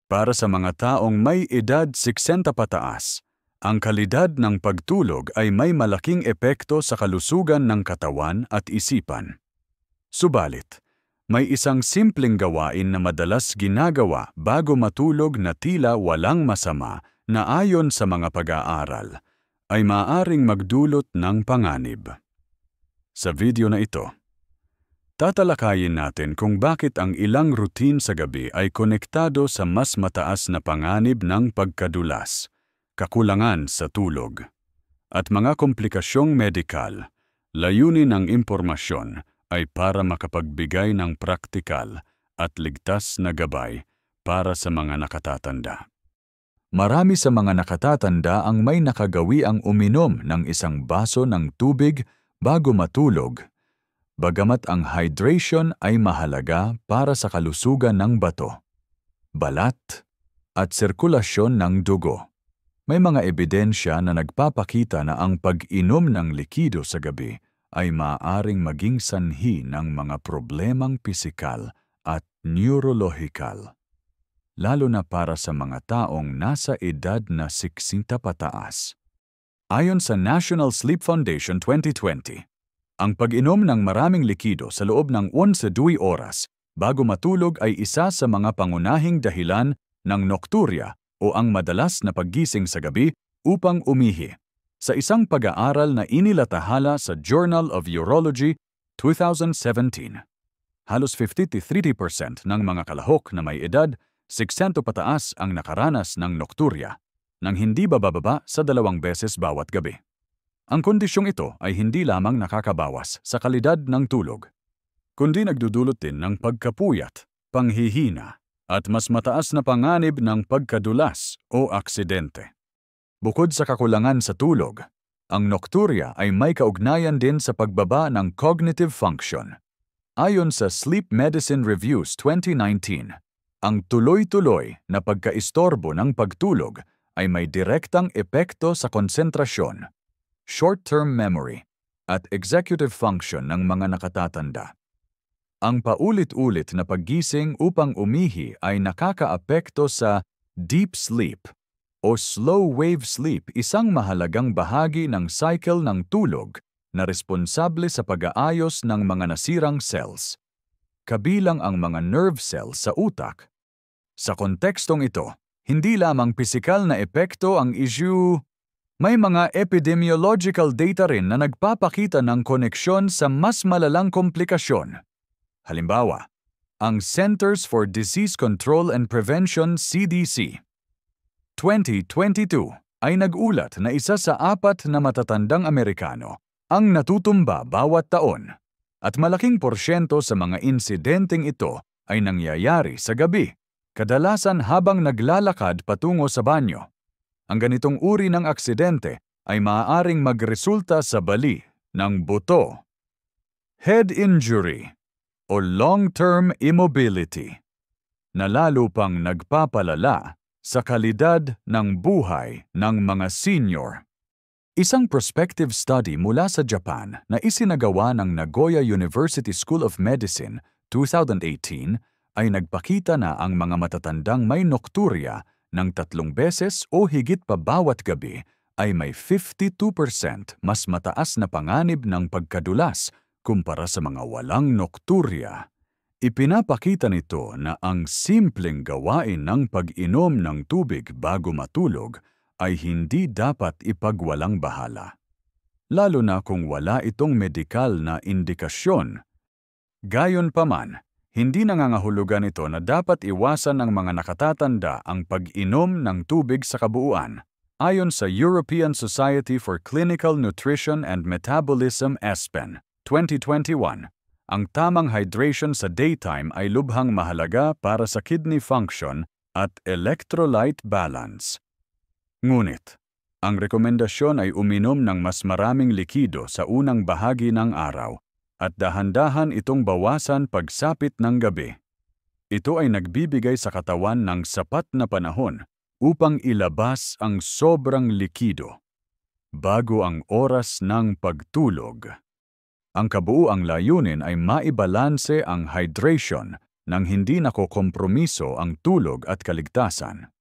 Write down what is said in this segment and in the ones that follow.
Para sa mga taong may edad 60 pataas, ang kalidad ng pagtulog ay may malaking epekto sa kalusugan ng katawan at isipan. Subalit, may isang simpleng gawain na madalas ginagawa bago matulog na tila walang masama na ayon sa mga pag-aaral, ay maaaring magdulot ng panganib. Sa video na ito, tatalakayin natin kung bakit ang ilang routine sa gabi ay konektado sa mas mataas na panganib ng pagkadulas, kakulangan sa tulog, at mga komplikasyong medikal. Layunin ng impormasyon ay para makapagbigay ng praktikal at ligtas na gabay para sa mga nakatatanda. Marami sa mga nakatatanda ang may nakagawi ang uminom ng isang baso ng tubig bago matulog, bagamat ang hydration ay mahalaga para sa kalusugan ng bato, balat, at sirkulasyon ng dugo. May mga ebidensya na nagpapakita na ang pag-inom ng likido sa gabi ay maaaring maging sanhi ng mga problemang pisikal at neurolohikal, lalo na para sa mga taong nasa edad na 60 pataas. Ayon sa National Sleep Foundation 2020, ang pag-inom ng maraming likido sa loob ng 1-2 oras bago matulog ay isa sa mga pangunahing dahilan ng nocturia o ang madalas na paggising sa gabi upang umihi. Sa isang pag-aaral na inilathala sa Journal of Urology 2017, halos 50-30% ng mga kalahok na may edad 60 pataas ang nakaranas ng nocturia, nang hindi bababa sa 2 beses bawat gabi. Ang kondisyong ito ay hindi lamang nakakabawas sa kalidad ng tulog, kundi nagdudulot din ng pagkapuyat, panghihina, at mas mataas na panganib ng pagkadulas o aksidente. Bukod sa kakulangan sa tulog, ang nocturia ay may kaugnayan din sa pagbaba ng cognitive function. Ayon sa Sleep Medicine Reviews 2019, ang tuloy-tuloy na pagkaistorbo ng pagtulog ay may direktang epekto sa konsentrasyon, short-term memory, at executive function ng mga nakatatanda. Ang paulit-ulit na paggising upang umihi ay nakakaapekto sa deep sleep o slow-wave sleep, isang mahalagang bahagi ng cycle ng tulog na responsable sa pag-aayos ng mga nasirang cells, kabilang ang mga nerve cells sa utak. Sa kontekstong ito, hindi lamang pisikal na epekto ang issue, may mga epidemiological data rin na nagpapakita ng koneksyon sa mas malalang komplikasyon. Halimbawa, ang Centers for Disease Control and Prevention (CDC) 2022 ay nag-ulat na 1 sa 4 na matatandang Amerikano ang natutumba bawat taon, at malaking porsyento sa mga insidenteng ito ay nangyayari sa gabi, kadalasan habang naglalakad patungo sa banyo. Ang ganitong uri ng aksidente ay maaaring magresulta sa bali ng buto, head injury, o long-term immobility, na lalo pang nagpapalala sa kalidad ng buhay ng mga senior. Isang prospective study mula sa Japan na isinagawa ng Nagoya University School of Medicine 2018 ay nagpakita na ang mga matatandang may nocturia ng 3 beses o higit pa bawat gabi ay may 52% mas mataas na panganib ng pagkadulas kumpara sa mga walang nocturia. Ipinapakita nito na ang simpleng gawain ng pag-inom ng tubig bago matulog ay hindi dapat ipagwalang bahala, lalo na kung wala itong medikal na indikasyon. Gayunpaman, hindi nangangahulugan ito na dapat iwasan ng mga nakatatanda ang pag-inom ng tubig sa kabuuan. Ayon sa European Society for Clinical Nutrition and Metabolism (ESPEN) 2021, ang tamang hydration sa daytime ay lubhang mahalaga para sa kidney function at electrolyte balance. Ngunit, ang rekomendasyon ay uminom ng mas maraming likido sa unang bahagi ng araw at dahan-dahan itong bawasan pagsapit ng gabi. Ito ay nagbibigay sa katawan ng sapat na panahon upang ilabas ang sobrang likido bago ang oras ng pagtulog. Ang kabuuang layunin ay maibalanse ang hydration nang hindi nakokompromiso ang tulog at kaligtasan.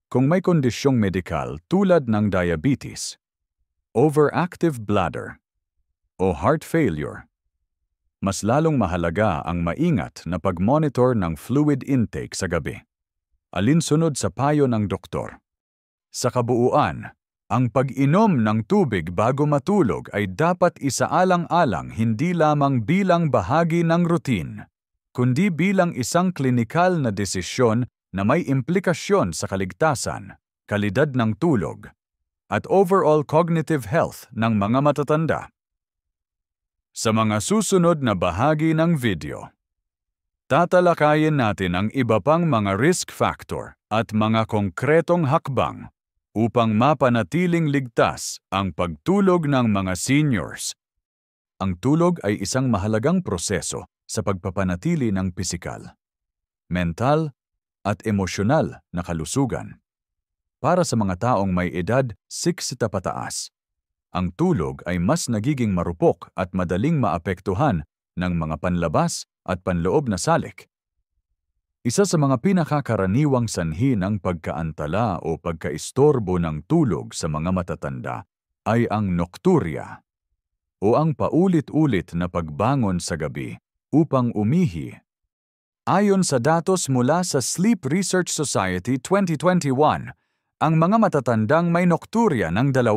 Kung may kondisyong medikal tulad ng diabetes, overactive bladder, o heart failure, mas lalong mahalaga ang maingat na pag-monitor ng fluid intake sa gabi. Alinsunod sa payo ng doktor. Sa kabuuan, ang pag-inom ng tubig bago matulog ay dapat isaalang-alang hindi lamang bilang bahagi ng routine, kundi bilang isang klinikal na desisyon na may implikasyon sa kaligtasan, kalidad ng tulog, at overall cognitive health ng mga matatanda. Sa mga susunod na bahagi ng video, tatalakayin natin ang iba pang mga risk factor at mga konkretong hakbang upang mapanatiling ligtas ang pagtulog ng mga seniors. Ang tulog ay isang mahalagang proseso sa pagpapanatili ng pisikal, mental, at emosyonal na kalusugan. Para sa mga taong may edad 60 pataas, ang tulog ay mas nagiging marupok at madaling maapektuhan ng mga panlabas at panloob na salik. Isa sa mga pinakakaraniwang sanhi ng pagkaantala o pagkaistorbo ng tulog sa mga matatanda ay ang nocturia o ang paulit-ulit na pagbangon sa gabi upang umihi. Ayon sa datos mula sa Sleep Research Society 2021, ang mga matatandang may nocturia ng 2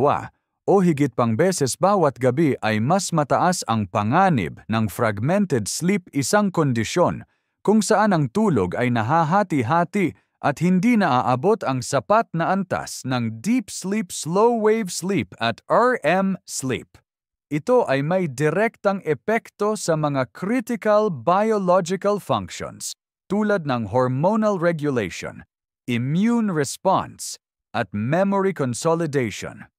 o higit pang beses bawat gabi ay mas mataas ang panganib ng fragmented sleep, isang kondisyon kung saan ang tulog ay nahahati-hati at hindi naaabot ang sapat na antas ng deep sleep, slow wave sleep at REM sleep. Ito ay may direktang epekto sa mga critical biological functions tulad ng hormonal regulation, immune response, at memory consolidation.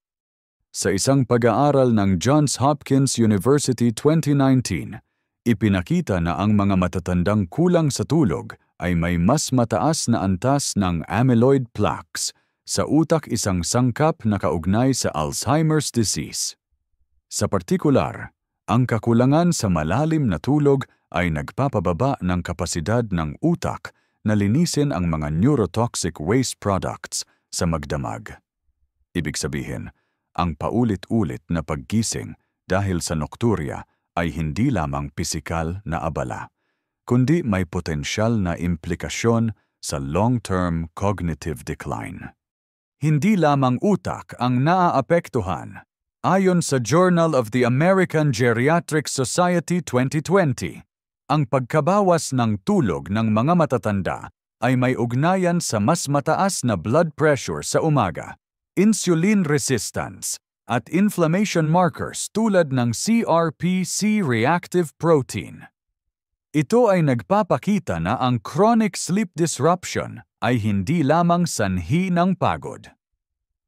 Sa isang pag-aaral ng Johns Hopkins University 2019, ipinakita na ang mga matatandang kulang sa tulog ay may mas mataas na antas ng amyloid plaques sa utak, isang sangkap na kaugnay sa Alzheimer's disease. Sa partikular, ang kakulangan sa malalim na tulog ay nagpapababa ng kapasidad ng utak na linisin ang mga neurotoxic waste products sa magdamag. Ibig sabihin, ang paulit-ulit na paggising dahil sa nocturia ay hindi lamang pisikal na abala, kundi may potensyal na implikasyon sa long-term cognitive decline. Hindi lamang utak ang naaapektuhan. Ayon sa Journal of the American Geriatric Society 2020, ang pagkabawas ng tulog ng mga matatanda ay may ugnayan sa mas mataas na blood pressure sa umaga, insulin resistance, at inflammation markers tulad ng CRP-C-reactive protein. Ito ay nagpapakita na ang chronic sleep disruption ay hindi lamang sanhi ng pagod,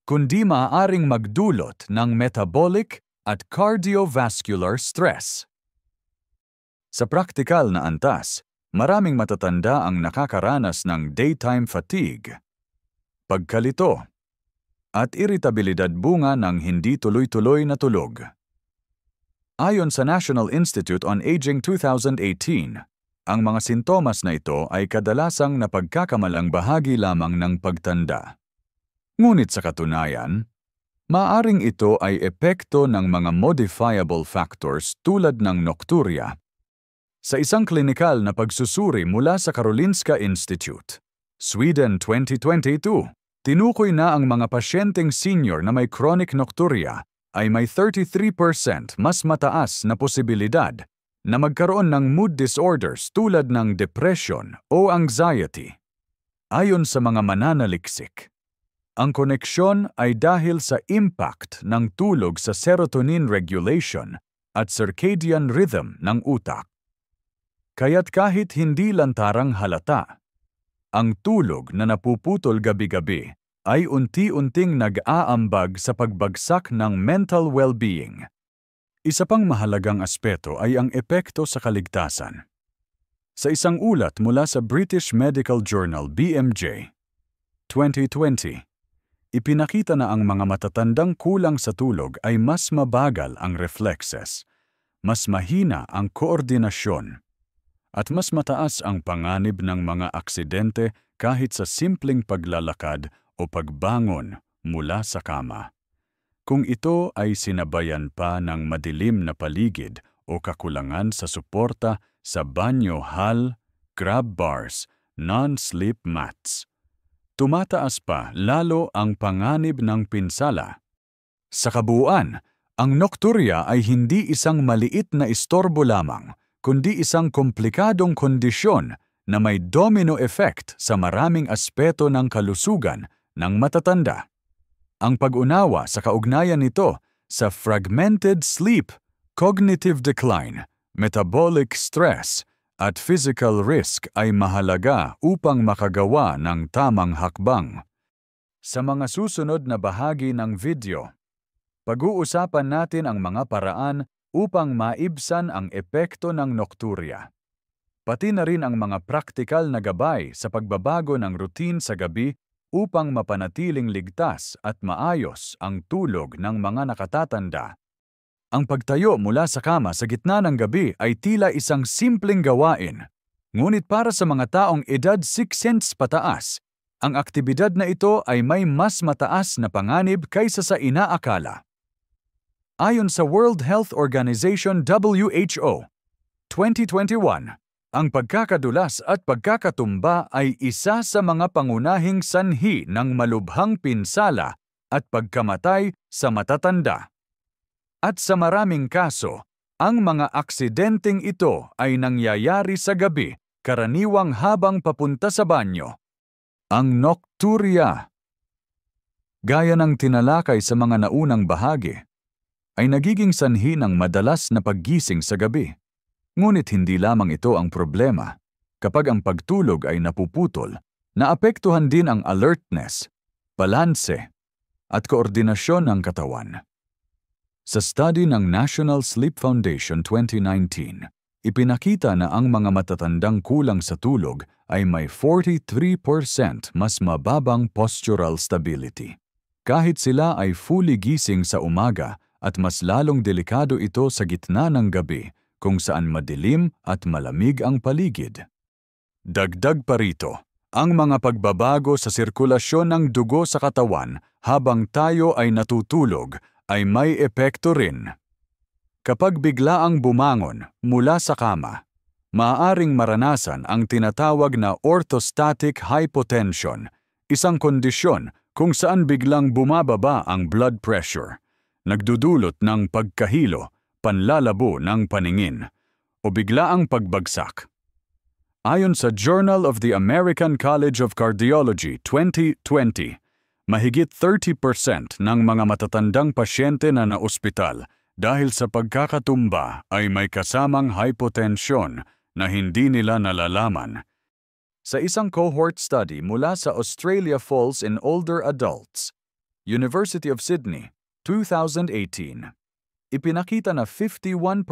kundi maaaring magdulot ng metabolic at cardiovascular stress. Sa praktikal na antas, maraming matatanda ang nakakaranas ng daytime fatigue, pagkalito, at iritabilidad bunga ng hindi tuloy-tuloy na tulog. Ayon sa National Institute on Aging 2018, ang mga sintomas na ito ay kadalasang napagkakamalang bahagi lamang ng pagtanda. Ngunit sa katunayan, maaaring ito ay epekto ng mga modifiable factors tulad ng nocturia. Sa isang klinikal na pagsusuri mula sa Karolinska Institute, Sweden 2022, tinukoy na ang mga pasyenteng senior na may chronic nocturia ay may 33% mas mataas na posibilidad na magkaroon ng mood disorders tulad ng depression o anxiety. Ayon sa mga mananaliksik, ang koneksyon ay dahil sa impact ng tulog sa serotonin regulation at circadian rhythm ng utak. Kaya't kahit hindi lantarang halata, ang tulog na napuputol gabi-gabi ay unti-unting nag-aambag sa pagbagsak ng mental well-being. Isa pang mahalagang aspeto ay ang epekto sa kaligtasan. Sa isang ulat mula sa British Medical Journal BMJ 2020, ipinakita na ang mga matatandang kulang sa tulog ay mas mabagal ang reflexes, mas mahina ang koordinasyon, at mas mataas ang panganib ng mga aksidente kahit sa simpleng paglalakad o pagbangon mula sa kama. Kung ito ay sinabayan pa ng madilim na paligid o kakulangan sa suporta sa banyo hall, grab bars, non-slip mats, tumataas pa lalo ang panganib ng pinsala. Sa kabuuan, ang nokturya ay hindi isang maliit na istorbo lamang, kundi isang komplikadong kondisyon na may domino effect sa maraming aspeto ng kalusugan ng matatanda. Ang pag-unawa sa kaugnayan nito sa fragmented sleep, cognitive decline, metabolic stress, at physical risk ay mahalaga upang makagawa ng tamang hakbang. Sa mga susunod na bahagi ng video, pag-uusapan natin ang mga paraan upang maibsan ang epekto ng nokturya. Pati na rin ang mga praktikal na gabay sa pagbabago ng routine sa gabi upang mapanatiling ligtas at maayos ang tulog ng mga nakatatanda. Ang pagtayo mula sa kama sa gitna ng gabi ay tila isang simpleng gawain. Ngunit para sa mga taong edad 60 pataas, ang aktibidad na ito ay may mas mataas na panganib kaysa sa inaakala. Ayon sa World Health Organization WHO, 2021, ang pagkakadulas at pagkakatumba ay isa sa mga pangunahing sanhi ng malubhang pinsala at pagkamatay sa matatanda. At sa maraming kaso, ang mga aksidenteng ito ay nangyayari sa gabi, karaniwang habang papunta sa banyo. Ang nokturya, gaya ng tinalakay sa mga naunang bahagi, ay nagiging sanhi ng madalas na paggising sa gabi. Ngunit hindi lamang ito ang problema. Kapag ang pagtulog ay napuputol, naapektuhan din ang alertness, balanse, at koordinasyon ng katawan. Sa study ng National Sleep Foundation 2019, ipinakita na ang mga matatandang kulang sa tulog ay may 43% mas mababang postural stability. Kahit sila ay fully gising sa umaga, at mas lalong delikado ito sa gitna ng gabi kung saan madilim at malamig ang paligid. Dagdag pa rito, ang mga pagbabago sa sirkulasyon ng dugo sa katawan habang tayo ay natutulog ay may epekto rin. Kapag biglaang bumangon mula sa kama, maaaring maranasan ang tinatawag na orthostatic hypotension, isang kondisyon kung saan biglang bumababa ang blood pressure, nagdudulot ng pagkahilo, panlalabo ng paningin, o biglaang pagbagsak. Ayon sa Journal of the American College of Cardiology 2020, mahigit 30% ng mga matatandang pasyente na naospital dahil sa pagkakatumba ay may kasamang hypotension na hindi nila nalalaman. Sa isang cohort study mula sa Australia Falls in Older Adults, University of Sydney, 2018, ipinakita na 51%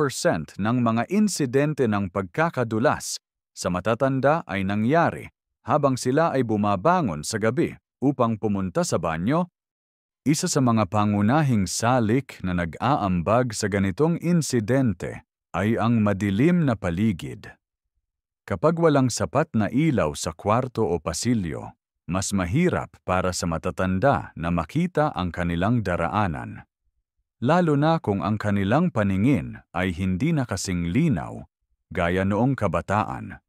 ng mga insidente ng pagkakadulas sa matatanda ay nangyari habang sila ay bumabangon sa gabi upang pumunta sa banyo. Isa sa mga pangunahing salik na nag-aambag sa ganitong insidente ay ang madilim na paligid. Kapag walang sapat na ilaw sa kwarto o pasilyo, mas mahirap para sa matatanda na makita ang kanilang daraanan. Lalo na kung ang kanilang paningin ay hindi na kasing linaw, gaya noong kabataan.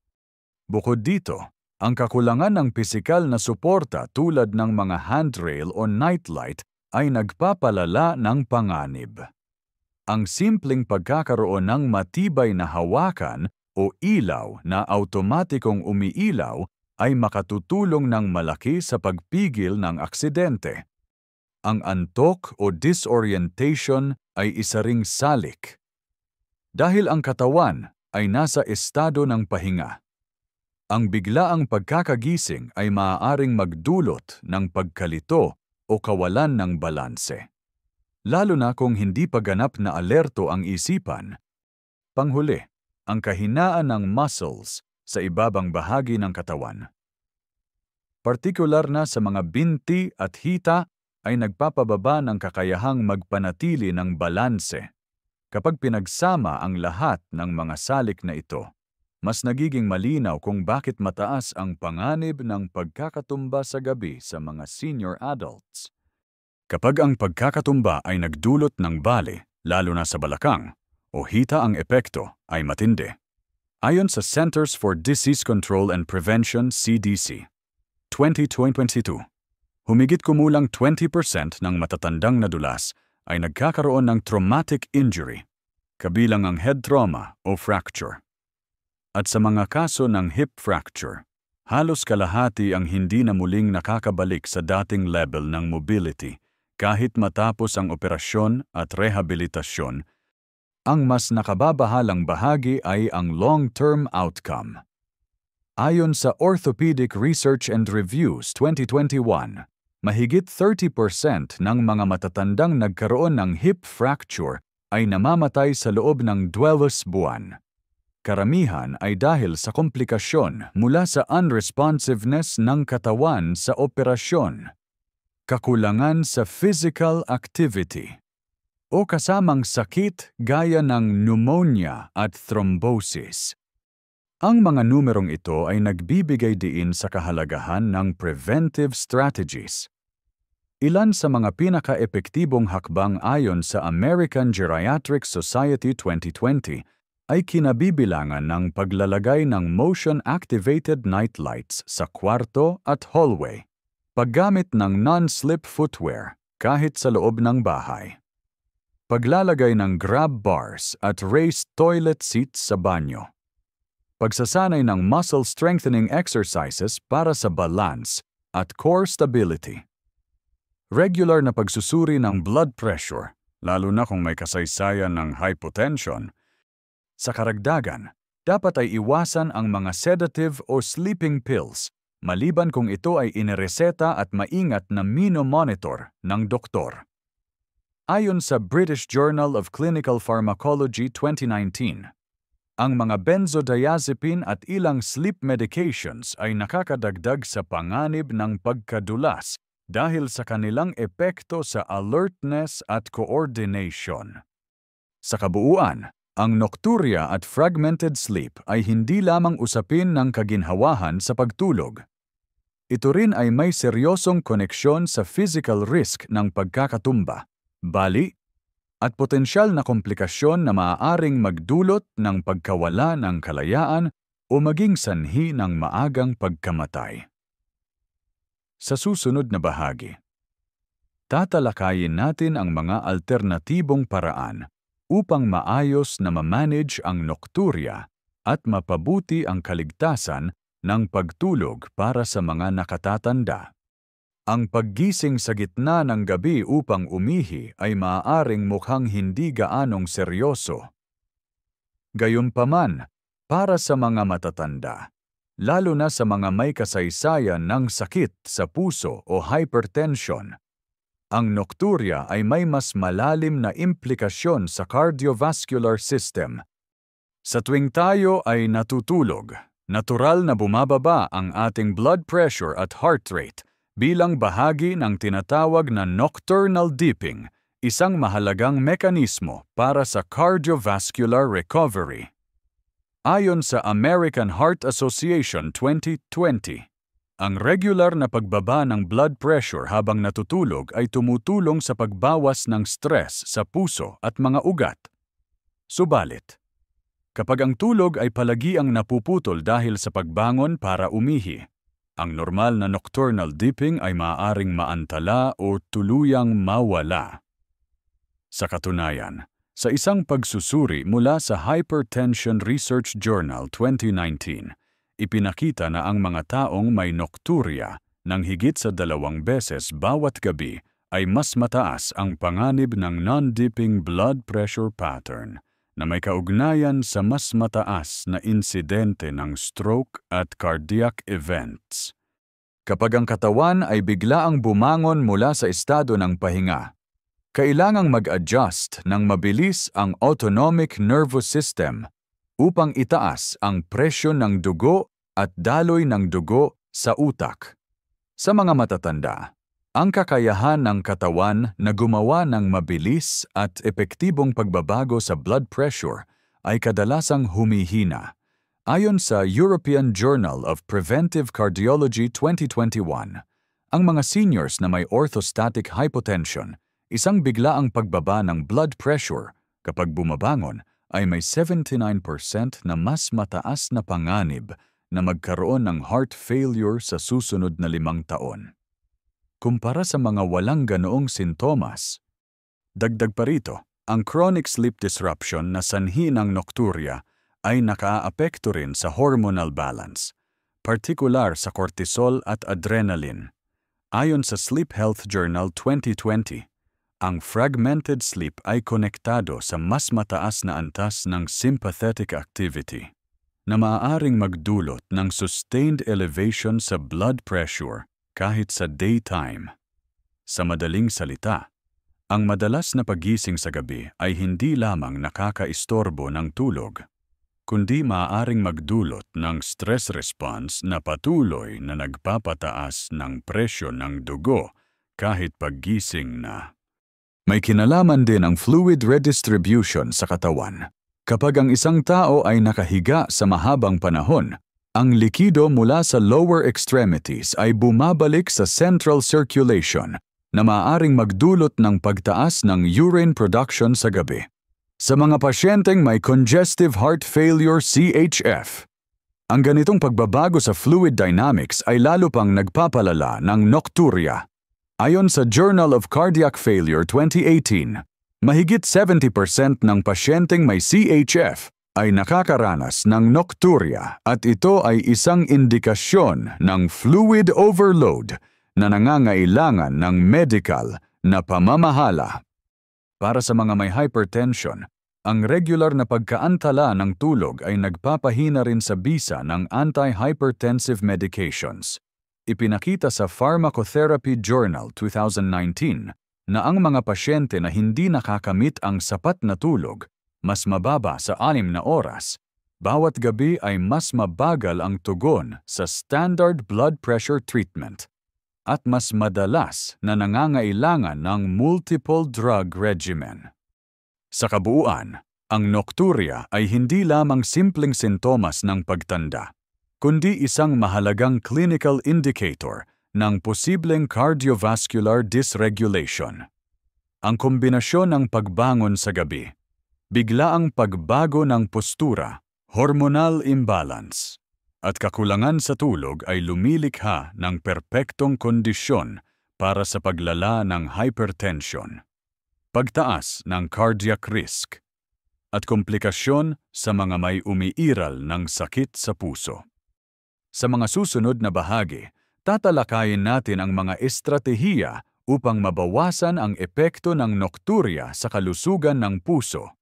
Bukod dito, ang kakulangan ng pisikal na suporta tulad ng mga handrail o nightlight ay nagpapalala ng panganib. Ang simpleng pagkakaroon ng matibay na hawakan o ilaw na automatikong umiilaw ay makatutulong ng malaki sa pagpigil ng aksidente. Ang antok o disorientation ay isa ring salik. Dahil ang katawan ay nasa estado ng pahinga, ang biglaang pagkakagising ay maaaring magdulot ng pagkalito o kawalan ng balanse. Lalo na kung hindi pa ganap na alerto ang isipan. Panghuli, ang kahinaan ng muscles sa ibabang bahagi ng katawan. Partikular na sa mga binti at hita ay nagpapababa ng kakayahang magpanatili ng balanse. Kapag pinagsama ang lahat ng mga salik na ito, mas nagiging malinaw kung bakit mataas ang panganib ng pagkakatumba sa gabi sa mga senior adults. Kapag ang pagkakatumba ay nagdulot ng bale, lalo na sa balakang, o hita ang epekto ay matindi. Ayon sa Centers for Disease Control and Prevention (CDC), 2022, humigit kumulang 20% ng matatandang nadulas ay nagkakaroon ng traumatic injury, kabilang ang head trauma o fracture. At sa mga kaso ng hip fracture, halos kalahati ang hindi na muling nakakabalik sa dating level ng mobility kahit matapos ang operasyon at rehabilitasyon. Ang mas nakababahalang bahagi ay ang long-term outcome. Ayon sa Orthopedic Research and Reviews 2021, mahigit 30% ng mga matatandang nagkaroon ng hip fracture ay namamatay sa loob ng 12 buwan. Karamihan ay dahil sa komplikasyon mula sa unresponsiveness ng katawan sa operasyon, kakulangan sa physical activity, o kasamang sakit gaya ng pneumonia at thrombosis. Ang mga numerong ito ay nagbibigay diin sa kahalagahan ng preventive strategies. Ilan sa mga pinaka-epektibong hakbang ayon sa American Geriatric Society 2020 ay kinabibilangan ng paglalagay ng motion-activated nightlights sa kwarto at hallway, paggamit ng non-slip footwear kahit sa loob ng bahay, paglalagay ng grab bars at raised toilet seats sa banyo, pagsasanay ng muscle strengthening exercises para sa balance at core stability, regular na pagsusuri ng blood pressure, lalo na kung may kasaysayan ng hypotension. Sa karagdagan, dapat ay iwasan ang mga sedative o sleeping pills, maliban kung ito ay inireseta at maingat na mino-monitor ng doktor. Ayon sa British Journal of Clinical Pharmacology 2019, ang mga benzodiazepine at ilang sleep medications ay nakakadagdag sa panganib ng pagkadulas dahil sa kanilang epekto sa alertness at coordination. Sa kabuuan, ang nocturia at fragmented sleep ay hindi lamang usapin ng kaginhawahan sa pagtulog. Ito rin ay may seryosong koneksyon sa physical risk ng pagkakatumba, bali, at potensyal na komplikasyon na maaaring magdulot ng pagkawala ng kalayaan o maging sanhi ng maagang pagkamatay. Sa susunod na bahagi, tatalakayin natin ang mga alternatibong paraan upang maayos na ma-manage ang nocturia at mapabuti ang kaligtasan ng pagtulog para sa mga nakatatanda. Ang paggising sa gitna ng gabi upang umihi ay maaaring mukhang hindi gaanong seryoso. Gayunpaman, para sa mga matatanda, lalo na sa mga may kasaysayan ng sakit sa puso o hypertension, ang nocturia ay may mas malalim na implikasyon sa cardiovascular system. Sa tuwing tayo ay natutulog, natural na bumababa ang ating blood pressure at heart rate bilang bahagi ng tinatawag na nocturnal dipping, isang mahalagang mekanismo para sa cardiovascular recovery. Ayon sa American Heart Association 2020, ang regular na pagbaba ng blood pressure habang natutulog ay tumutulong sa pagbawas ng stress sa puso at mga ugat. Subalit, kapag ang tulog ay palagi ang napuputol dahil sa pagbangon para umihi, ang normal na nocturnal dipping ay maaaring maantala o tuluyang mawala. Sa katunayan, sa isang pagsusuri mula sa Hypertension Research Journal 2019, ipinakita na ang mga taong may nocturia ng higit sa 2 beses bawat gabi ay mas mataas ang panganib ng non-dipping blood pressure pattern na may kaugnayan sa mas mataas na insidente ng stroke at cardiac events. Kapag ang katawan ay biglaang bumangon mula sa estado ng pahinga, kailangang mag-adjust ng mabilis ang autonomic nervous system upang itaas ang presyon ng dugo at daloy ng dugo sa utak. Sa mga matatanda, ang kakayahan ng katawan na gumawa ng mabilis at epektibong pagbabago sa blood pressure ay kadalasang humihina Ayon sa European Journal of Preventive Cardiology 2021, ang mga seniors na may orthostatic hypotension, isang biglaang pagbaba ng blood pressure kapag bumabangon ay may 79% na mas mataas na panganib na magkaroon ng heart failure sa susunod na 5 taon. Kumpara sa mga walang ganoong sintomas. Dagdag pa rito, ang chronic sleep disruption na sanhi ng nocturia ay nakaapekto rin sa hormonal balance, partikular sa cortisol at adrenaline. Ayon sa Sleep Health Journal 2020, ang fragmented sleep ay konektado sa mas mataas na antas ng sympathetic activity na maaaring magdulot ng sustained elevation sa blood pressure kahit sa daytime. Sa madaling salita, ang madalas na pagising sa gabi ay hindi lamang nakakaistorbo ng tulog, kundi maaaring magdulot ng stress response na patuloy na nagpapataas ng presyo ng dugo kahit paggising na. May kinalaman din ang fluid redistribution sa katawan. Kapag ang isang tao ay nakahiga sa mahabang panahon, ang likido mula sa lower extremities ay bumabalik sa central circulation na maaaring magdulot ng pagtaas ng urine production sa gabi. Sa mga pasyenteng may congestive heart failure CHF, ang ganitong pagbabago sa fluid dynamics ay lalo pang nagpapalala ng nocturia. Ayon sa Journal of Cardiac Failure 2018, mahigit 70% ng pasyenteng may CHF ay nakakaranas ng nocturia at ito ay isang indikasyon ng fluid overload na nangangailangan ng medical na pamamahala. Para sa mga may hypertension, ang regular na pagkaantala ng tulog ay nagpapahina rin sa bisa ng anti-hypertensive medications. Ipinakita sa Pharmacotherapy Journal 2019 na ang mga pasyente na hindi nakakamit ang sapat na tulog, mas mababa sa 6 na oras, bawat gabi ay mas mabagal ang tugon sa standard blood pressure treatment at mas madalas na nangangailangan ng multiple drug regimen. Sa kabuuan, ang nocturia ay hindi lamang simpleng sintomas ng pagtanda, kundi isang mahalagang clinical indicator ng posibleng cardiovascular dysregulation. Ang kombinasyon ng pagbangon sa gabi, biglaang pagbago ng postura, hormonal imbalance, at kakulangan sa tulog ay lumilikha ng perpektong kondisyon para sa paglala ng hypertension, pagtaas ng cardiac risk, at komplikasyon sa mga may umiiral ng sakit sa puso. Sa mga susunod na bahagi, tatalakayin natin ang mga estratehiya upang mabawasan ang epekto ng nocturia sa kalusugan ng puso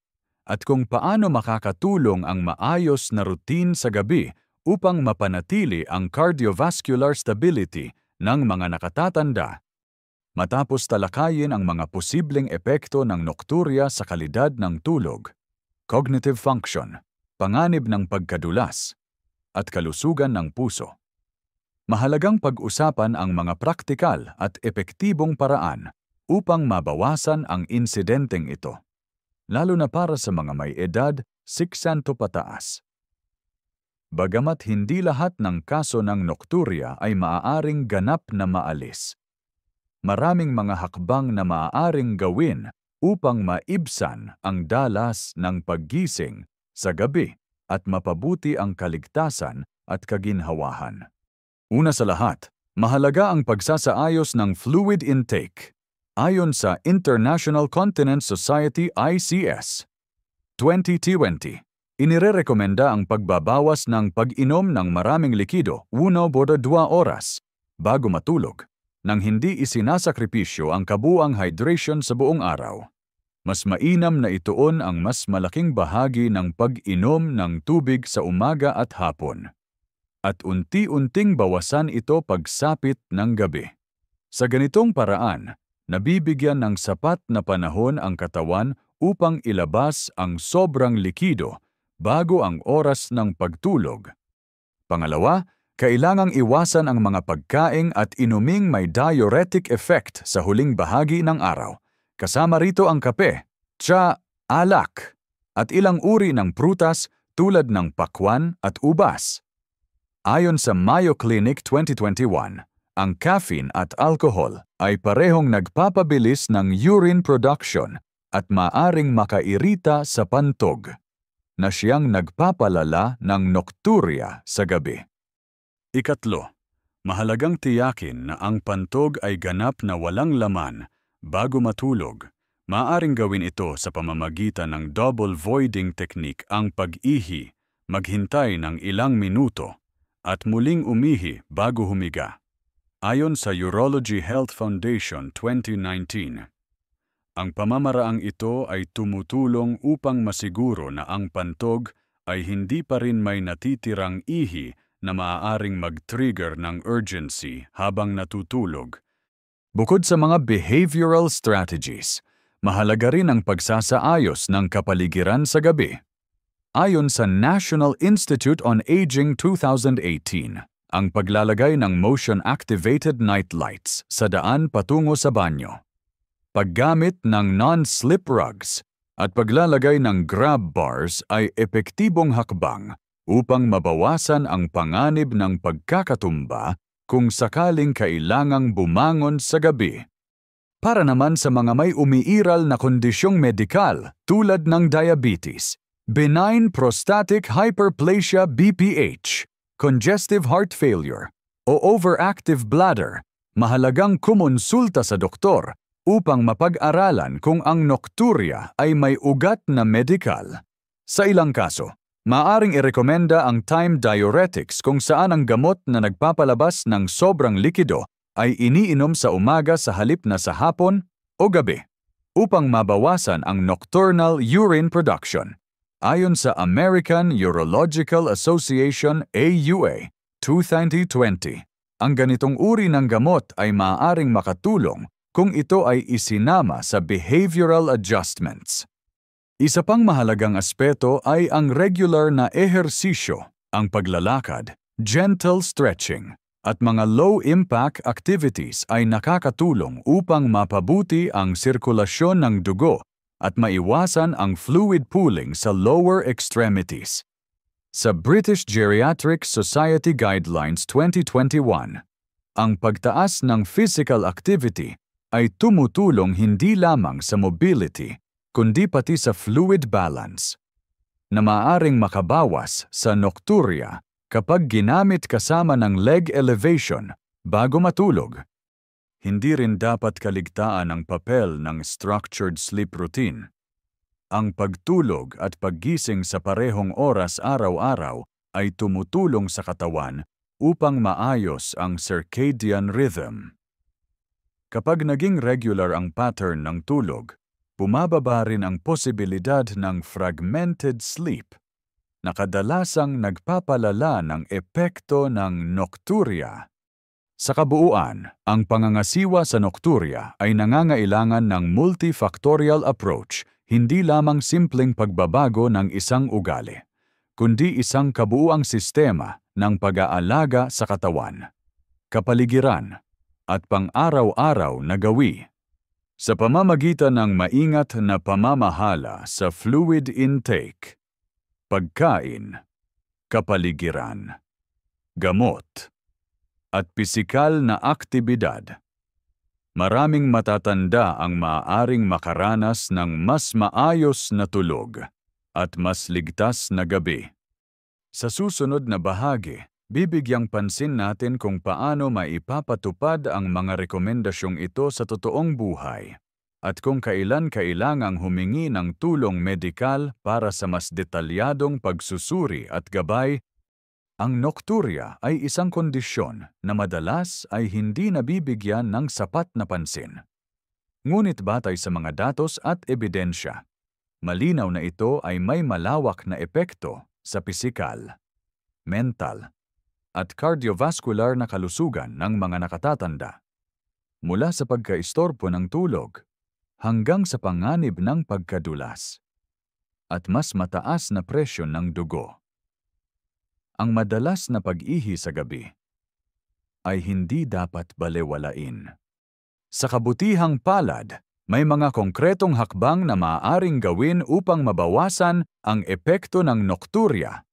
at kung paano makakatulong ang maayos na routine sa gabi upang mapanatili ang cardiovascular stability ng mga nakatatanda. Matapos talakayin ang mga posibleng epekto ng nocturia sa kalidad ng tulog, cognitive function, panganib ng pagkadulas, at kalusugan ng puso. Mahalagang pag-usapan ang mga praktikal at epektibong paraan upang mabawasan ang insidenteng ito, lalo na para sa mga may edad 60 pataas. Bagamat hindi lahat ng kaso ng nocturia ay maaaring ganap na maalis, maraming mga hakbang na maaaring gawin upang maibsan ang dalas ng paggising sa gabi at mapabuti ang kaligtasan at kaginhawahan. Una sa lahat, mahalaga ang pagsasaayos ng fluid intake. Ayon sa International Continence Society ICS 2020, inirerekomenda ang pagbabawas ng pag-inom ng maraming likido 1-2 oras bago matulog nang hindi isinasakripisyo ang kabuuang hydration sa buong araw. Mas mainam na ituon ang mas malaking bahagi ng pag-inom ng tubig sa umaga at hapon, at unti-unting bawasan ito pagsapit ng gabi. Sa ganitong paraan, nabibigyan ng sapat na panahon ang katawan upang ilabas ang sobrang likido bago ang oras ng pagtulog. Pangalawa, kailangang iwasan ang mga pagkain at inuming may diuretic effect sa huling bahagi ng araw. Kasama rito ang kape, tsa, alak, at ilang uri ng prutas tulad ng pakwan at ubas. Ayon sa Mayo Clinic 2021, ang caffeine at alcohol ay parehong nagpapabilis ng urine production at maaring makairita sa pantog, na siyang nagpapalala ng nocturia sa gabi. Ikatlo, mahalagang tiyakin na ang pantog ay ganap na walang laman bago matulog. Maaring gawin ito sa pamamagitan ng double voiding technique, ang pag-ihi, maghintay ng ilang minuto, at muling umihi bago humiga. Ayon sa Urology Health Foundation 2019, ang pamamaraang ito ay tumutulong upang masiguro na ang pantog ay hindi pa rin may natitirang ihi na maaaring mag-trigger ng urgency habang natutulog. Bukod sa mga behavioral strategies, mahalaga rin ang pagsasaayos ng kapaligiran sa gabi. Ayon sa National Institute on Aging 2018, ang paglalagay ng motion-activated night lights sa daan patungo sa banyo, paggamit ng non-slip rugs, at paglalagay ng grab bars ay epektibong hakbang upang mabawasan ang panganib ng pagkakatumba kung sakaling kailangang bumangon sa gabi. Para naman sa mga may umiiral na kondisyong medikal tulad ng diabetes, benign prostatic hyperplasia BPH, congestive heart failure, o overactive bladder, mahalagang kumonsulta sa doktor upang mapag-aralan kung ang nocturia ay may ugat na medikal. Sa ilang kaso, maaring irekomenda ang time diuretics kung saan ang gamot na nagpapalabas ng sobrang likido ay iniinom sa umaga sa halip na sa hapon o gabi upang mabawasan ang nocturnal urine production. Ayon sa American Urological Association AUA 2020, ang ganitong uri ng gamot ay maaaring makatulong kung ito ay isinama sa behavioral adjustments. Isa pang mahalagang aspeto ay ang regular na ehersisyo, ang paglalakad, gentle stretching, at mga low-impact activities ay nakakatulong upang mapabuti ang sirkulasyon ng dugo at maiwasan ang fluid pooling sa lower extremities. Sa British Geriatric Society Guidelines 2021, ang pagtaas ng physical activity ay tumutulong hindi lamang sa mobility, kundi pati sa fluid balance, na maaaring makabawas sa nocturia kapag ginamit kasama ng leg elevation bago matulog. Hindi rin dapat kaligtaan ang papel ng structured sleep routine. Ang pagtulog at paggising sa parehong oras araw-araw ay tumutulong sa katawan upang maayos ang circadian rhythm. Kapag naging regular ang pattern ng tulog, bumababa rin ang posibilidad ng fragmented sleep, na kadalasang nagpapalala ng epekto ng nocturia. Sa kabuuan, ang pangangasiwa sa nocturia ay nangangailangan ng multifactorial approach, hindi lamang simpleng pagbabago ng isang ugali, kundi isang kabuuang sistema ng pag-aalaga sa katawan, kapaligiran, at pang-araw-araw na gawi. Sa pamamagitan ng maingat na pamamahala sa fluid intake, pagkain, kapaligiran, gamot, at pisikal na aktibidad, maraming matatanda ang maaaring makaranas ng mas maayos na tulog at mas ligtas na gabi. Sa susunod na bahagi, bibigyang pansin natin kung paano maipapatupad ang mga rekomendasyong ito sa totoong buhay at kung kailan kailangang humingi ng tulong medikal para sa mas detalyadong pagsusuri at gabay. Ang nocturia ay isang kondisyon na madalas ay hindi nabibigyan ng sapat na pansin. Ngunit batay sa mga datos at ebidensya, malinaw na ito ay may malawak na epekto sa pisikal, mental, at cardiovascular na kalusugan ng mga nakatatanda. Mula sa pagkaistorbo ng tulog, hanggang sa panganib ng pagkadulas, at mas mataas na presyon ng dugo. Ang madalas na pag-ihi sa gabi ay hindi dapat balewalain. Sa kabutihang palad, May mga konkretong hakbang na maaaring gawin upang mabawasan ang epekto ng nokturya.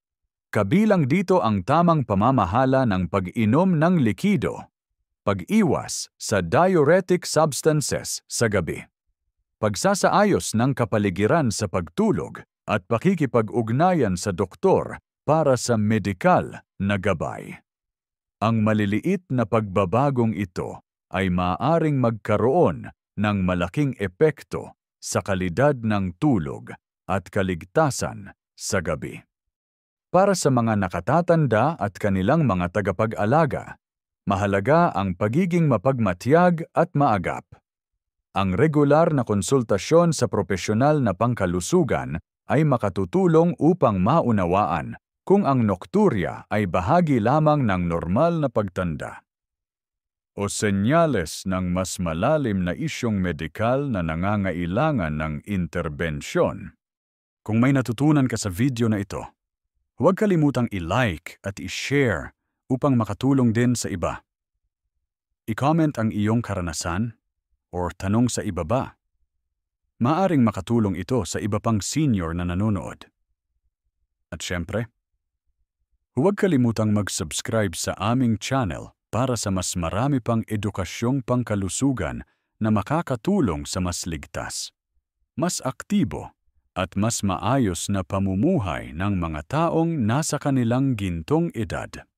Kabilang dito ang tamang pamamahala ng pag-inom ng likido, pag-iwas sa diuretic substances sa gabi, pagsasaayos ng kapaligiran sa pagtulog at pakikipag-ugnayan sa doktor para sa medikal na gabay. Ang maliliit na pagbabagong ito ay maaaring magkaroon ng malaking epekto sa kalidad ng tulog at kaligtasan sa gabi. Para sa mga nakatatanda at kanilang mga tagapag-alaga, mahalaga ang pagiging mapagmatyag at maagap. Ang regular na konsultasyon sa propesyonal na pangkalusugan ay makatutulong upang maunawaan kung ang nokturya ay bahagi lamang ng normal na pagtanda o senyales ng mas malalim na isyong medikal na nangangailangan ng interbensyon. Kung may natutunan ka sa video na ito, huwag kalimutang i-like at i-share upang makatulong din sa iba. I-comment ang iyong karanasan o tanong sa ibaba. Maaring makatulong ito sa iba pang senior na nanonood. At syempre, huwag kalimutang mag-subscribe sa aming channel para sa mas marami pang edukasyong pangkalusugan na makakatulong sa mas ligtas, mas aktibo, at mas maayos na pamumuhay ng mga taong nasa kanilang gintong edad.